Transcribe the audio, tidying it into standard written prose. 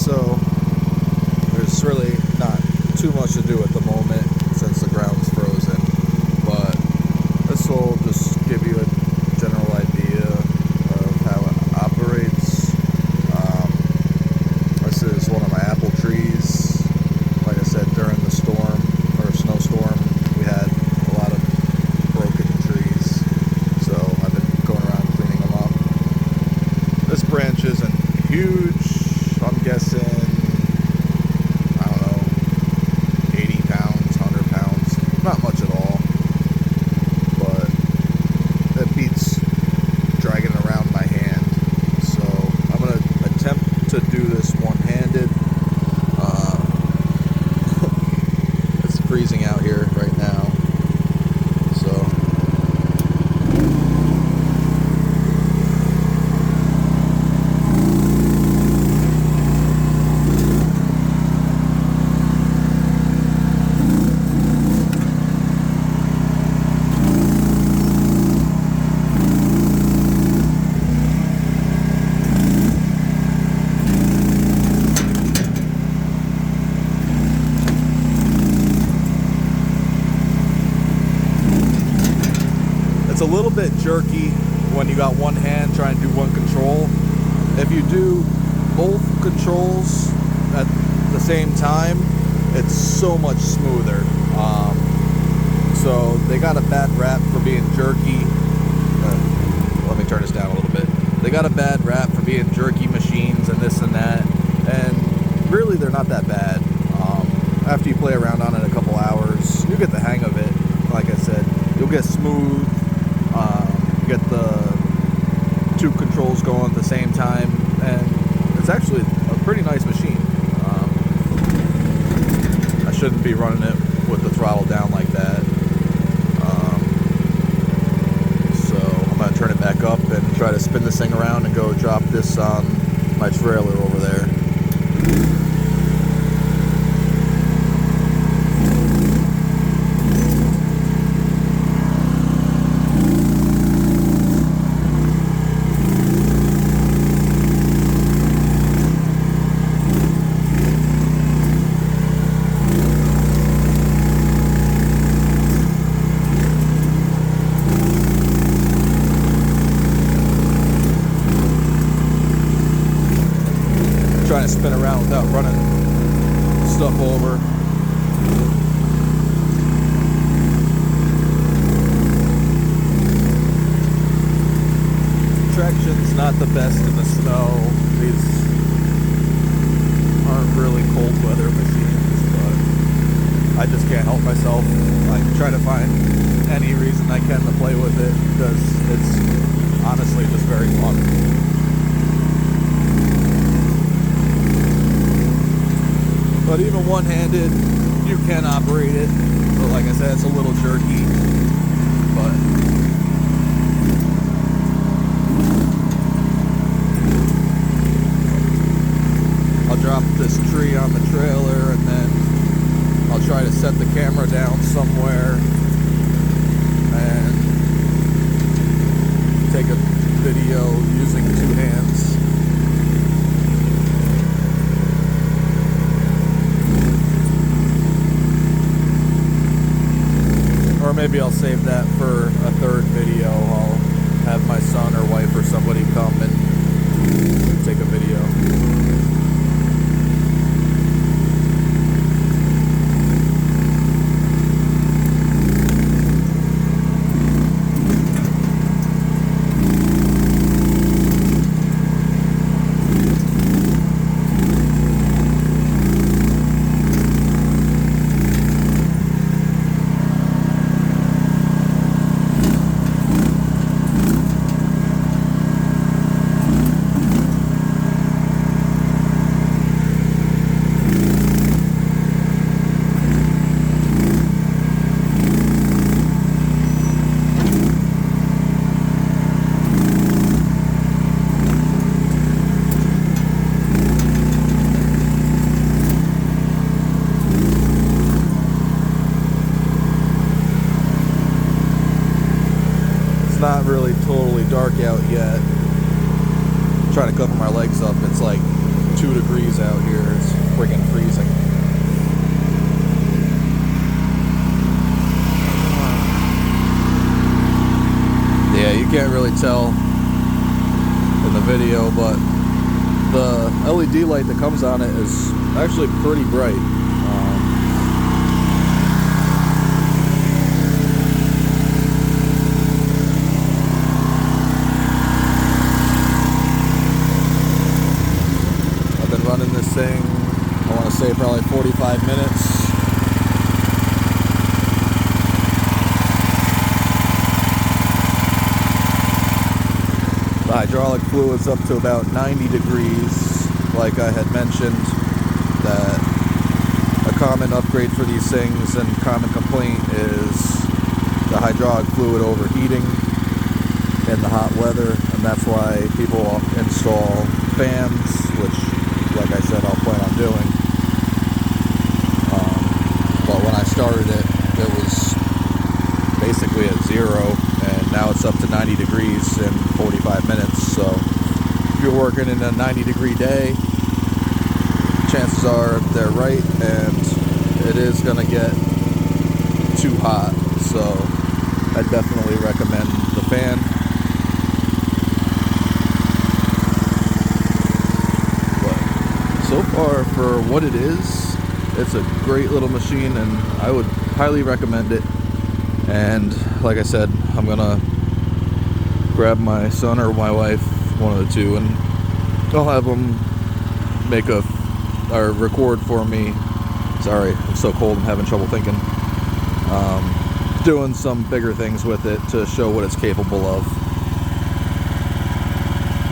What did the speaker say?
so there's really not too much to do at the moment since the ground's frozen, but this will just give you a general idea of how it operates. This is one of my apple trees. Like I said, during the storm or snowstorm, we had a lot of broken trees, so I've been going around cleaning them up. This branch isn't huge. I'm guessing, I don't know, 80 pounds, 100 pounds. Not much at all, but it beats dragging it around my hand. So I'm going to attempt to do this one-handed. It's freezing out here right now, so it's a little bit jerky when you got one hand trying to do one control. If you do both controls at the same time, it's so much smoother. So they got a bad rap for being jerky. Let me turn this down a little bit. They got a bad rap for being jerky machines and this and that, and really they're not that bad. After you play around on it a couple hours, you get the hang of it. Like I said, you'll get smooth. Get the two controls going at the same time, and it's actually a pretty nice machine. I shouldn't be running it with the throttle down like that. So I'm going to turn it back up and try to spin this thing around and go drop this on my trailer over there. Trying to spin around without running stuff over. Traction's not the best in the snow. These aren't really cold weather machines, but I just can't help myself. I try to find any reason I can to play with it because it's honestly just very fun. But even one-handed, you can operate it. But like I said, it's a little jerky. But I'll drop this tree on the trailer, and then I'll try to set the camera down somewhere and take a video using two hands. Or maybe I'll save that for a third video. I'll have my son or wife or somebody come and take a video. friggin' freezing. Yeah, you can't really tell in the video, but the LED light that comes on it is actually pretty bright. I've been running this thing, I want to say probably 45 minutes. The hydraulic fluid's up to about 90 degrees. Like I had mentioned, that a common upgrade for these things and common complaint is the hydraulic fluid overheating in the hot weather, and that's why people install fans, which, like I said, I'll plan on doing. But when I started it, it was basically at 0. Now it's up to 90 degrees in 45 minutes, so if you're working in a 90-degree day, chances are they're right, and it is going to get too hot, so I definitely recommend the fan. But so far, for what it is, it's a great little machine, and I would highly recommend it. And like I said, I'm gonna grab my son or my wife, one of the two, and I'll have them make or record for me. Sorry, I'm so cold, I'm having trouble thinking. Doing some bigger things with it to show what it's capable of.